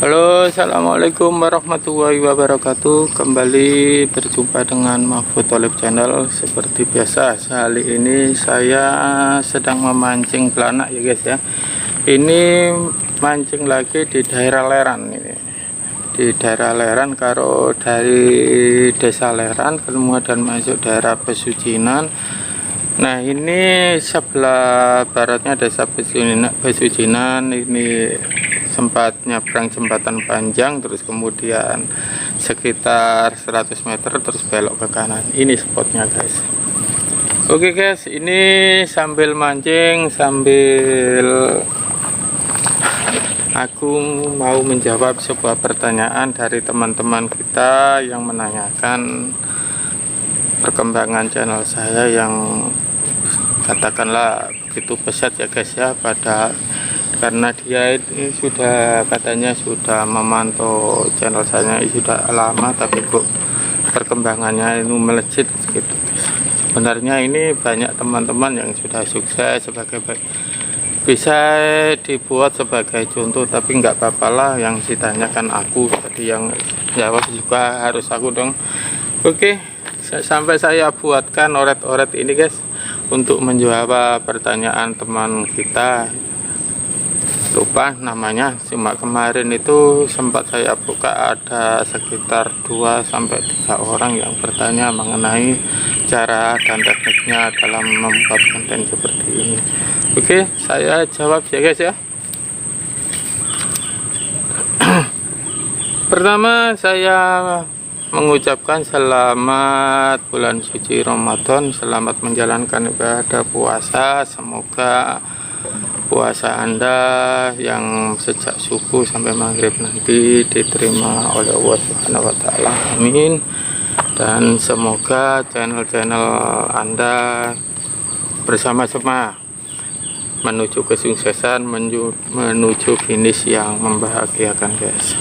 Halo, assalamualaikum warahmatullahi wabarakatuh. Kembali berjumpa dengan Mahfud Thalib Channel. Seperti biasa, kali ini saya sedang memancing belanak ya guys ya. Ini mancing lagi di daerah Leran ini. Di daerah Leran, kalau dari desa Leran kemudian masuk daerah Pesucinan. Nah, ini sebelah baratnya desa Pesucinan ini sempat nyabrang jembatan panjang, terus kemudian sekitar 100 meter terus belok ke kanan. Ini spotnya guys. Oke guys, ini sambil mancing sambil aku mau menjawab sebuah pertanyaan dari teman-teman kita yang menanyakan perkembangan channel saya yang katakanlah begitu pesat ya guys ya, karena dia ini sudah katanya sudah memantau channel saya sudah lama, tapi kok perkembangannya itu melejit gitu. Sebenarnya ini banyak teman-teman yang sudah sukses sebagai bisa dibuat sebagai contoh, tapi nggak apa-apa lah yang ditanyakan aku, jadi yang jawab juga harus aku dong. Oke, sampai saya buatkan oret-oret ini guys untuk menjawab pertanyaan teman kita. Lupa namanya, cuma kemarin itu sempat saya buka ada sekitar 2-3 orang yang bertanya mengenai cara dan tekniknya dalam membuat konten seperti ini. Oke, saya jawab ya guys ya. Pertama, saya mengucapkan selamat bulan suci Ramadan, selamat menjalankan ibadah puasa. Semoga puasa Anda yang sejak subuh sampai maghrib nanti diterima oleh Allah Subhanahu wa Ta'ala. Amin. Dan semoga channel-channel Anda bersama-sama menuju kesuksesan, menuju finish yang membahagiakan guys.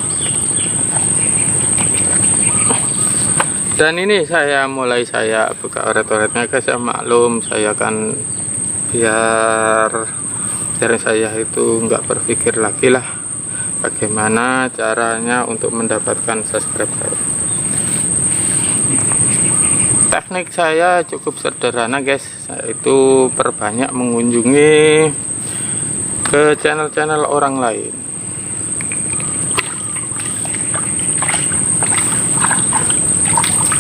Dan ini saya buka oret-oretnya guys ya. Maklum saya kan biar saya itu nggak berpikir lagi lah bagaimana caranya untuk mendapatkan subscriber. Teknik saya cukup sederhana guys, saya itu perbanyak mengunjungi ke channel-channel orang lain.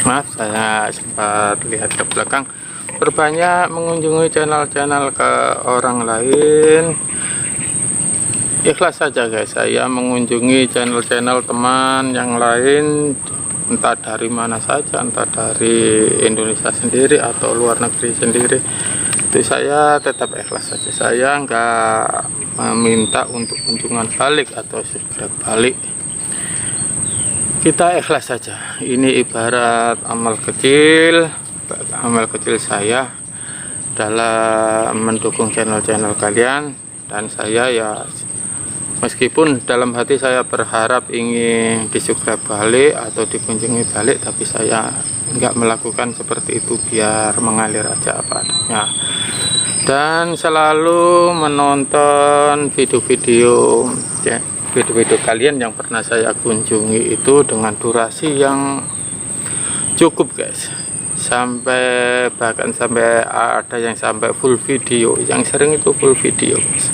Maaf, saya sempat lihat ke belakang. Perbanyak mengunjungi channel-channel ke orang lain. Ikhlas saja guys, saya mengunjungi channel-channel teman yang lain, entah dari mana saja, entah dari Indonesia sendiri atau luar negeri sendiri, itu saya tetap ikhlas saja. Saya nggak meminta untuk kunjungan balik atau subscribe balik. Kita ikhlas saja. Ini ibarat amal kecil saya dalam mendukung channel-channel kalian. Dan saya ya, meskipun dalam hati saya berharap ingin di-subscribe balik atau dikunjungi balik, tapi saya nggak melakukan seperti itu, biar mengalir aja apa adanya. Dan selalu menonton video-video kalian yang pernah saya kunjungi itu dengan durasi yang cukup guys, bahkan sampai ada yang sampai full video, yang sering itu full video guys.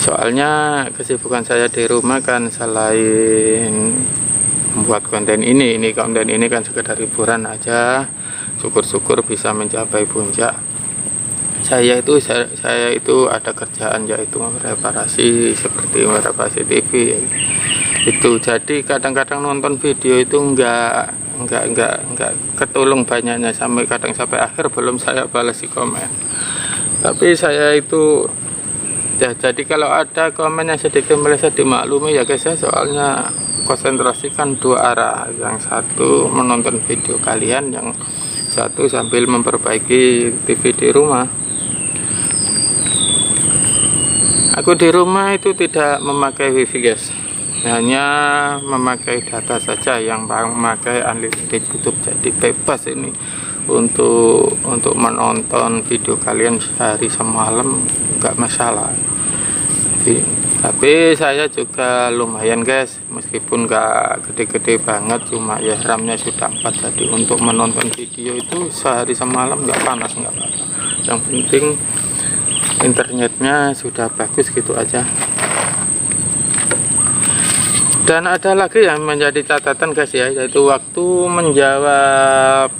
Soalnya kesibukan saya di rumah kan, selain membuat konten ini kan sekedar hiburan aja. Syukur-syukur bisa mencapai puncak. Saya itu ada kerjaan, yaitu reparasi, seperti reparasi TV itu. Jadi kadang-kadang nonton video itu enggak ketulung banyaknya, sampai akhir belum saya balas di komen. Tapi saya itu ya, jadi kalau ada komen yang sedikit meleset dimaklumi ya guys ya, soalnya konsentrasi kan dua arah, yang satu menonton video kalian, yang satu sambil memperbaiki TV di rumah. Aku di rumah itu tidak memakai wifi guys, hanya memakai data saja, yang memakai unlimited YouTube. Jadi bebas ini untuk menonton video kalian sehari semalam, nggak masalah. Jadi Tapi saya juga lumayan guys, meskipun nggak gede-gede banget, cuma ya RAM-nya sudah 4, jadi untuk menonton video itu sehari semalam nggak panas, nggak apa-apa. Yang penting internetnya sudah bagus, gitu aja. Dan ada lagi yang menjadi catatan guys ya, yaitu waktu menjawab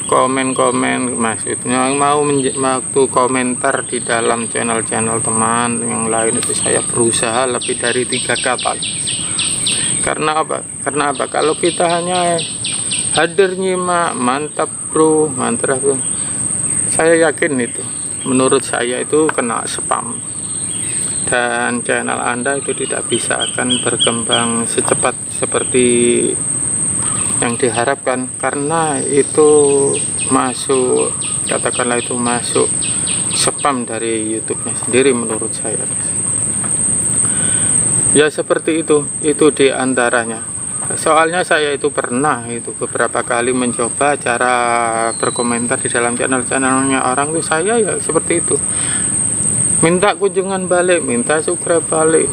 komen-komen, maksudnya waktu komentar di dalam channel-channel teman yang lain itu saya berusaha lebih dari 3 kata. Karena apa? Kalau kita hanya hadir nyimak mantap bro, mantap bro, saya yakin itu, menurut saya itu kena spam, dan channel Anda itu tidak bisa akan berkembang secepat seperti yang diharapkan, karena itu masuk, katakanlah itu masuk spam dari YouTube-nya sendiri menurut saya. Ya seperti itu diantaranya. Soalnya saya itu pernah itu beberapa kali mencoba cara berkomentar di dalam channel-channelnya orang itu, saya ya seperti itu, minta kunjungan balik, minta subscribe balik,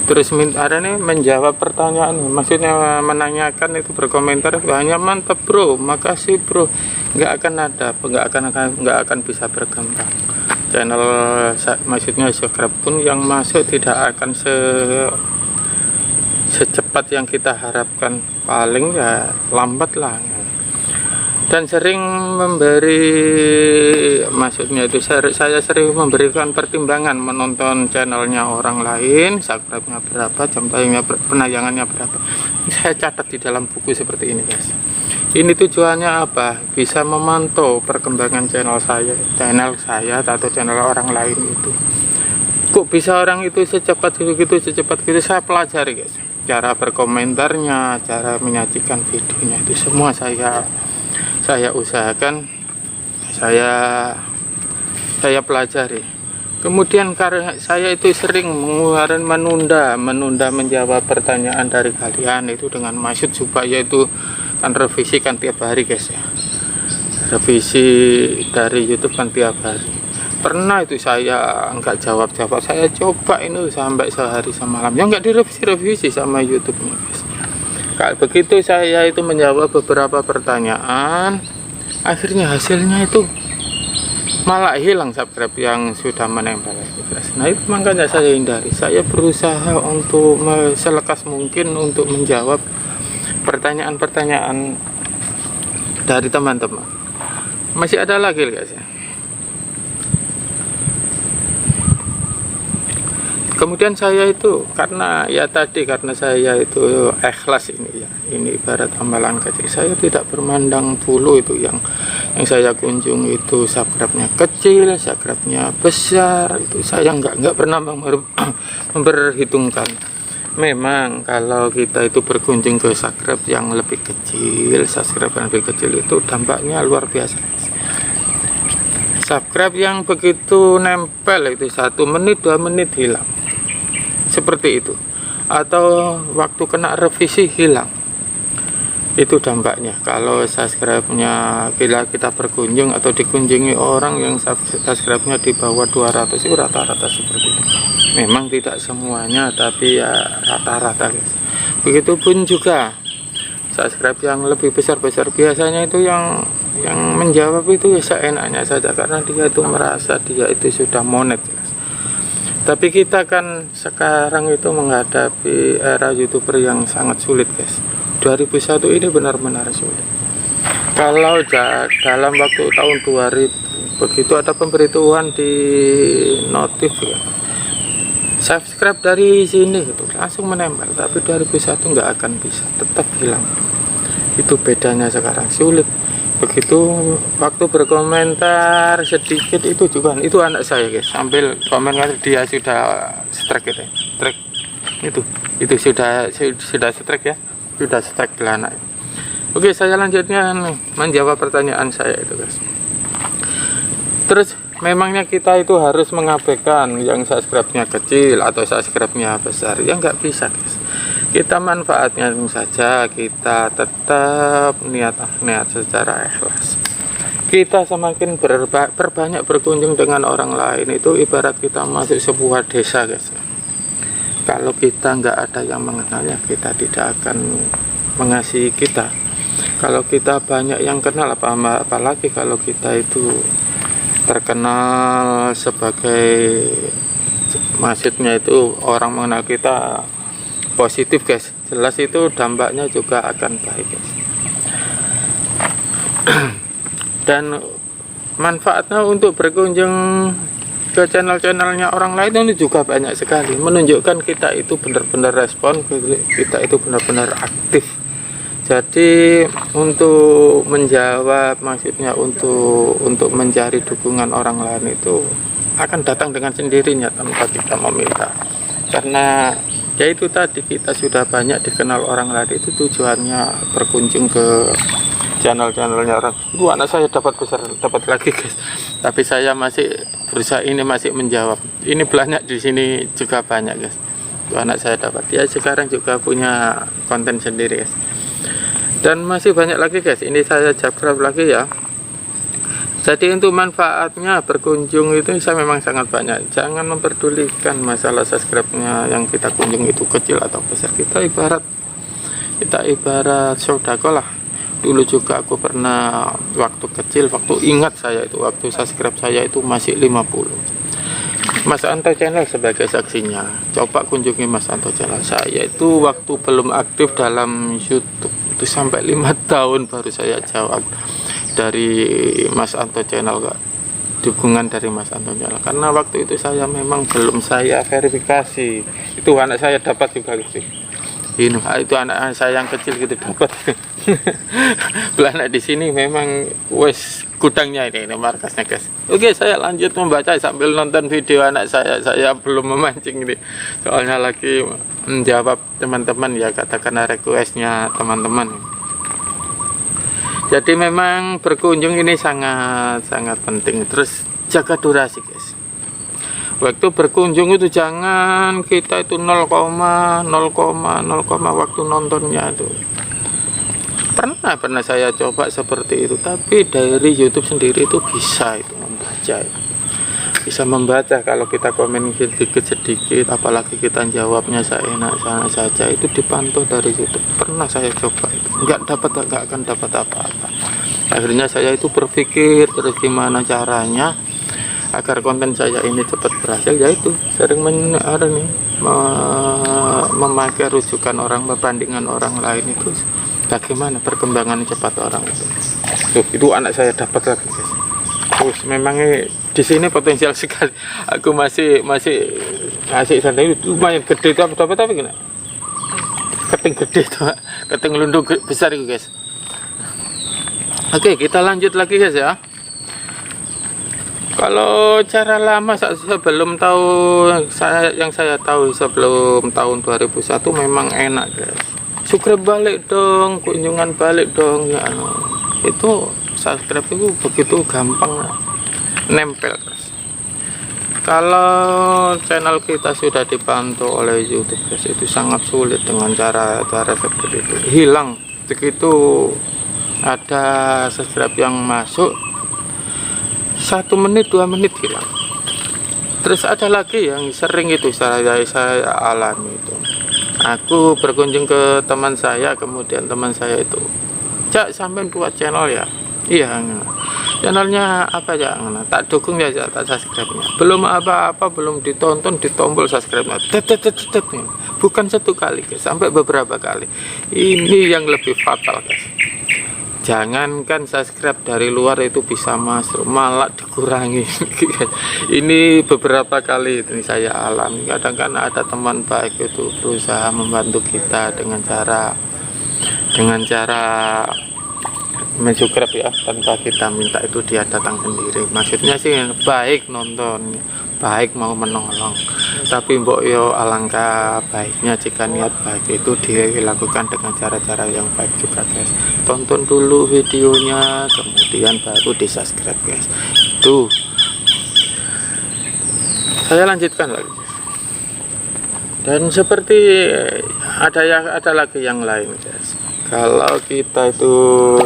terus ada nih menjawab pertanyaan, maksudnya menanyakan itu, berkomentar itu hanya mantap bro, makasih bro, nggak akan bisa berkembang channel. Maksudnya subscribe pun yang masuk tidak akan secepat yang kita harapkan, paling ya lambat lah. Dan sering memberi, maksudnya itu saya sering memberikan pertimbangan menonton channelnya orang lain, subscribe-nya berapa, jam tayangnya penayangannya berapa, saya catat di dalam buku seperti ini guys. Ini tujuannya apa? Bisa memantau perkembangan channel saya atau channel orang lain itu. Kok bisa orang itu secepat gitu, saya pelajari guys, cara berkomentarnya, cara menyajikan videonya, itu semua saya usahakan, saya pelajari. Kemudian karena saya itu sering menunda menjawab pertanyaan dari kalian itu dengan maksud supaya itu kan revisi kan tiap hari guys ya, revisi dari YouTube kan tiap hari. Pernah itu saya nggak jawab, saya coba ini sampai sehari semalam ya nggak direvisi sama YouTube-nya guys. Begitu saya itu menjawab beberapa pertanyaan, akhirnya hasilnya itu malah hilang subscribe yang sudah menempel. Nah itu makanya saya hindari, saya berusaha untuk selekas mungkin untuk menjawab pertanyaan-pertanyaan dari teman-teman. Masih ada lagi guys ya. Kemudian saya itu karena saya itu ikhlas ini ya, ini ibarat amalan kecil, saya tidak bermandang bulu itu yang saya kunjung itu subscribe-nya kecil, subscribe-nya besar, itu saya nggak pernah memperhitungkan. Memang kalau kita itu berkunjung ke subscribe yang lebih kecil, itu dampaknya luar biasa. Subscribe yang begitu nempel itu 1 menit 2 menit hilang, seperti itu, atau waktu kena revisi hilang, itu dampaknya. Kalau subscribe-nya kita berkunjung atau dikunjungi orang yang subscribe-nya di bawah 200 itu rata-rata seperti itu. Memang tidak semuanya, tapi ya rata-rata guys. Begitupun juga subscribe yang lebih besar biasanya itu yang menjawab itu ya seenaknya saja, karena dia itu merasa dia itu sudah monet guys. Tapi kita kan sekarang itu menghadapi era YouTuber yang sangat sulit guys. 2001 ini benar-benar sulit. Kalau dalam waktu tahun 2000 begitu ada pemberitahuan di notif ya, subscribe dari sini gitu, langsung menempel. Tapi 2001 nggak akan bisa, tetap hilang. Itu bedanya sekarang, sulit. Begitu waktu berkomentar sedikit itu juga, itu anak saya guys, sambil komentar dia sudah strike gitu, strike itu sudah strike ya, sudah strike anak. Oke, saya lanjutnya menjawab pertanyaan saya itu guys. Terus memangnya kita itu harus mengabaikan yang subscribe-nya kecil atau subscribe-nya besar? Ya nggak bisa guys. Kita manfaatnya saja, kita tetap niat secara ikhlas. kita semakin berbanyak berkunjung dengan orang lain, itu ibarat kita masuk sebuah desa guys. Kalau kita nggak ada yang mengenalnya, kita tidak akan mengasihi kita. Kalau kita banyak yang kenal, apalagi kalau kita itu terkenal sebagai, maksudnya itu orang mengenal kita positif guys, jelas itu dampaknya juga akan baik guys. Dan manfaatnya untuk berkunjung ke channel-channelnya orang lain ini juga banyak sekali, menunjukkan kita itu benar-benar respon, kita itu benar-benar aktif. Jadi untuk menjawab, maksudnya untuk mencari dukungan orang lain itu akan datang dengan sendirinya tanpa kita meminta. Karena ya itu tadi, kita sudah banyak dikenal orang lain, itu tujuannya berkunjung ke channel-channelnya orang. Itu anak saya dapat lagi guys. Tapi saya masih berusaha, ini masih menjawab. Ini banyak di sini juga banyak guys. Itu anak saya dapat. Dia sekarang juga punya konten sendiri guys. Dan masih banyak lagi guys. Ini saya subscribe lagi ya. Jadi untuk manfaatnya berkunjung itu saya memang sangat banyak. Jangan memperdulikan masalah subscribe-nya yang kita kunjung itu kecil atau besar. Kita ibarat sodako lah. Dulu juga aku pernah waktu kecil, waktu ingat saya itu, waktu subscribe saya itu masih 50. Mas Anto channel sebagai saksinya. Coba kunjungi Mas Anto channel saya itu waktu belum aktif dalam YouTube. Itu sampai 5 tahun baru saya jawab dari Mas Anto channel, dukungan dari Mas Anto channel. Karena waktu itu saya memang belum saya verifikasi. Itu anak saya dapat juga sih. Ini itu anak saya yang kecil gitu dapat. Belanak di sini memang wes gudangnya ini markasnya guys. Oke, saya lanjut membaca sambil nonton video anak saya. Saya belum memancing ini, soalnya lagi menjawab teman-teman ya, katakanlah requestnya teman-teman. Jadi memang berkunjung ini sangat penting. Terus jaga durasi guys. Waktu berkunjung itu jangan kita itu 0,0 waktu nontonnya itu. Pernah saya coba seperti itu, tapi dari YouTube sendiri itu bisa itu membaca. Bisa membaca kalau kita komen sedikit, apalagi kita jawabnya seenak saja, itu dipantau dari YouTube. Pernah saya coba itu, nggak akan dapat apa-apa. Akhirnya saya itu berpikir terus gimana caranya agar konten saya ini cepat berhasil, yaitu sering memakai rujukan orang, perbandingan orang lain itu bagaimana perkembangan cepat orang itu. Tuh, itu anak saya dapat lagi guys. Terus memang di sini potensial sekali. Aku masih santai, itu lumayan gede itu apa tapi gini. Keting gede itu, keting lundung besar itu guys. Oke, kita lanjut lagi guys ya. Kalau cara lama sebelum tahu yang saya tahu sebelum tahun 2001 memang enak guys. Subscribe balik dong, kunjungan balik dong ya. Itu subscribe itu begitu gampang nempel guys. Kalau channel kita sudah dipantau oleh YouTube guys, itu sangat sulit dengan cara seperti itu. Hilang begitu ada subscribe yang masuk 1 menit 2 menit hilang. Terus ada lagi yang sering itu saya alami itu. Aku berkunjung ke teman saya, kemudian teman saya itu, "Cak, sampean buat channel ya?" "Iya." "Channelnya apa ya?" "Tak dukung ya, tak subscribe-nya." Belum apa-apa, belum ditonton, ditombol subscribe-nya. Bukan 1 kali guys, sampai beberapa kali. Ini yang lebih fatal guys. Jangankan subscribe dari luar itu bisa masuk, malah dikurangi. Ini beberapa kali ini saya alami. Kadang kan ada teman baik itu berusaha membantu kita dengan cara mensubscribe ya, tanpa kita minta, itu dia datang sendiri. Maksudnya sih baik nonton, baik mau menolong, tapi mbok yo alangkah baiknya jika niat baik itu dilakukan dengan cara-cara yang baik juga guys. Tonton dulu videonya, kemudian baru di subscribe guys. Itu saya lanjutkan lagi. Dan seperti ada lagi yang lain guys. Kalau kita itu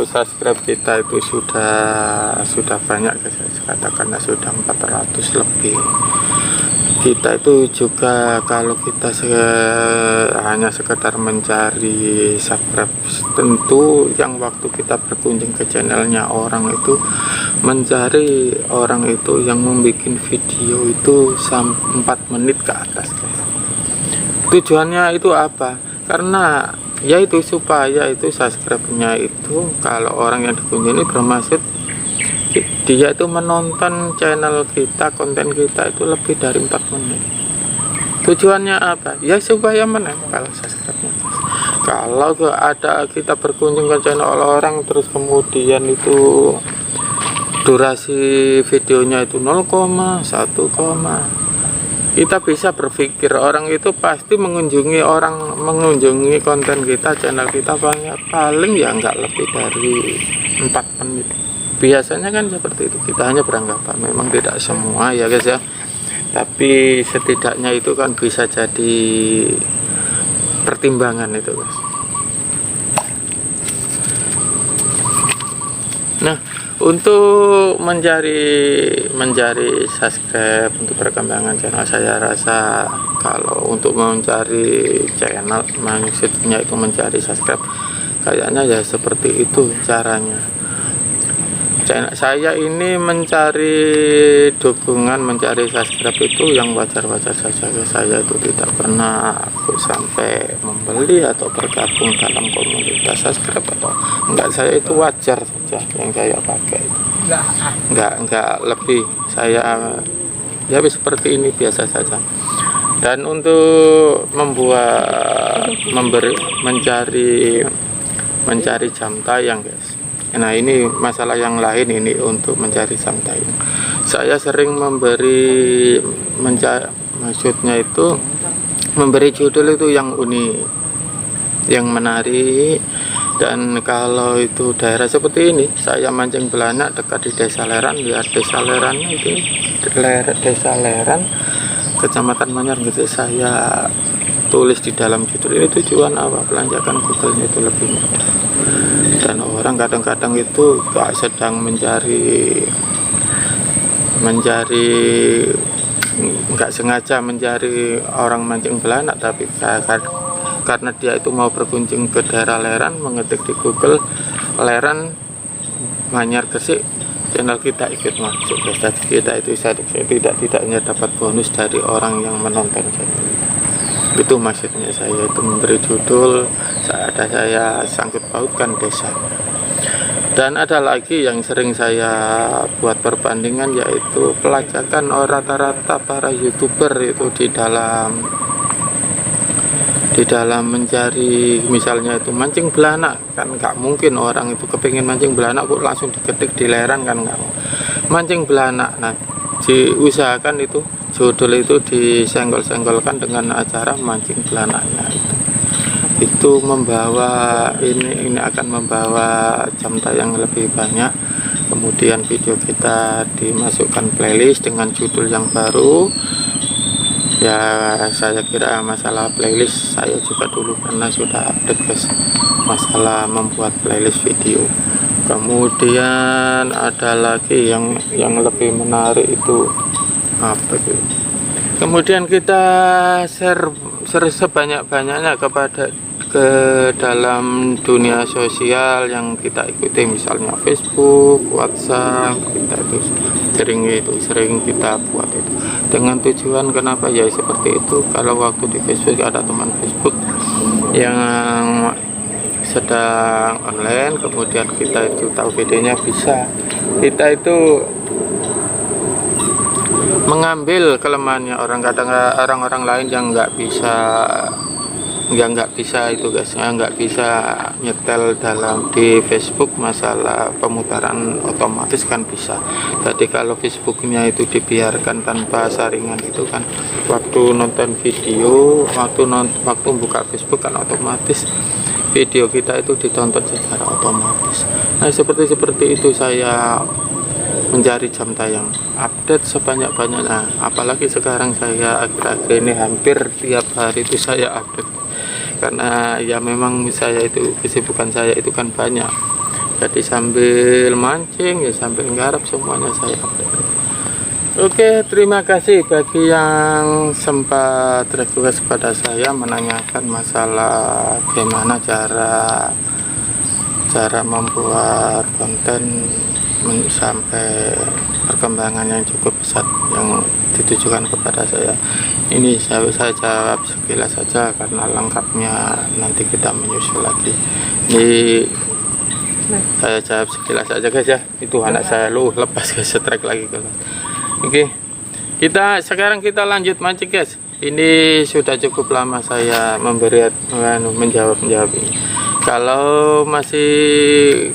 subscribe kita itu sudah banyak, katakanlah sudah 400 lebih. Kita itu juga kalau kita hanya sekedar mencari subscribe, tentu yang waktu kita berkunjung ke channelnya orang itu mencari orang itu yang membuat video itu 4 menit ke atas, guys. Tujuannya itu apa? Karena yaitu supaya itu subscribe-nya itu kalau orang yang dikunjungi bermaksud dia itu menonton channel kita, konten kita itu lebih dari 4 menit. Tujuannya apa? Ya supaya menempel subscribe-nya. Kalau ada kita berkunjung ke channel orang terus kemudian itu durasi videonya itu 0,1, kita bisa berpikir orang itu pasti mengunjungi konten kita, channel kita paling ya nggak lebih dari 4 menit. Biasanya kan seperti itu. Kita hanya beranggapan, memang tidak semua ya guys ya, tapi setidaknya itu kan bisa jadi pertimbangan itu guys. Nah, untuk mencari subscribe untuk perkembangan channel, saya rasa kalau untuk mencari channel maksudnya itu mencari subscribe, kayaknya ya seperti itu caranya. Channel saya ini mencari dukungan, mencari subscribe itu yang wajar-wajar saja. Saya itu tidak pernah sampai membeli atau bergabung dalam komunitas subscribe atau enggak. Saya itu wajar saja yang saya pakai, enggak lebih. Saya ya seperti ini biasa saja. Dan untuk mencari jam tayang guys, nah ini masalah yang lain. Ini untuk mencari jam tayang, saya sering maksudnya itu memberi judul itu yang unik, yang menarik. Dan kalau itu daerah seperti ini, saya mancing belanak dekat di Desa Leran, ya Desa Leran itu Desa Leran, Kecamatan Manyar gitu. Saya tulis di dalam judul ini tujuan apa, belanjakan Google-nya itu lebih mudah. Dan orang kadang-kadang itu gak sedang mencari nggak sengaja mencari orang mancing belanak, tapi karena dia itu mau berkunjung ke daerah Leran, mengetik di Google Leran Manyar Gresik, channel kita ikut masuk. Kita itu tidaknya dapat bonus dari orang yang menonton channel. Itu maksudnya saya itu memberi judul, saya sangkut pautkan desa. Dan ada lagi yang sering saya buat perbandingan, yaitu pelacakan rata-rata para YouTuber itu di dalam mencari, misalnya itu mancing belanak, kan nggak mungkin orang itu kepingin mancing belanak kok langsung diketik di Leran, kan nggak. Mancing belanak, nah diusahakan itu judul itu disenggol-senggolkan dengan acara mancing belanaknya. Itu membawa ini akan membawa jam tayang lebih banyak. Kemudian video kita dimasukkan playlist dengan judul yang baru. Ya saya kira masalah playlist saya juga dulu pernah sudah update guys, masalah membuat playlist video. Kemudian ada lagi yang lebih menarik itu apa itu? Kemudian kita share sebanyak-banyaknya ke dalam dunia sosial yang kita ikuti, misalnya Facebook, WhatsApp. Kita itu sering kita buat itu dengan tujuan kenapa ya seperti itu. Kalau waktu di Facebook ada teman Facebook yang sedang online, kemudian kita itu tahu videonya, bisa kita itu mengambil kelemahannya orang-orang lain yang nggak bisa itu guys, nggak bisa nyetel di Facebook. Masalah pemutaran otomatis kan bisa. Jadi kalau Facebooknya itu dibiarkan tanpa saringan itu kan, waktu nonton video, waktu buka Facebook kan otomatis video kita itu ditonton secara otomatis. Nah seperti itu saya mencari jam tayang, update sebanyak-banyaknya. Apalagi sekarang saya akhir-akhir ini hampir tiap hari itu saya update, karena ya memang saya itu kesibukan saya itu kan banyak, jadi sambil mancing ya sambil nggarap semuanya saya update. Oke, terima kasih bagi yang sempat request kepada saya menanyakan masalah gimana cara membuat konten sampai perkembangan yang cukup pesat yang ditujukan kepada saya. Ini saya jawab sekilas saja karena lengkapnya nanti kita menyusul lagi. Ini saya jawab sekilas saja guys ya. Itu anak saya lepas guys, strike lagi guys. Oke, sekarang kita lanjut mancing guys. Ini sudah cukup lama saya menjawab ini. Kalau masih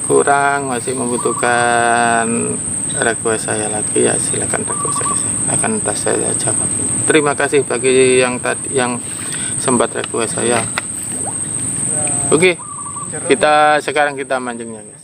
kurang, masih membutuhkan request saya lagi ya silakan request saya. Akan saya jawab. Terima kasih bagi yang sempat request saya. Oke, sekarang kita mancingnya guys.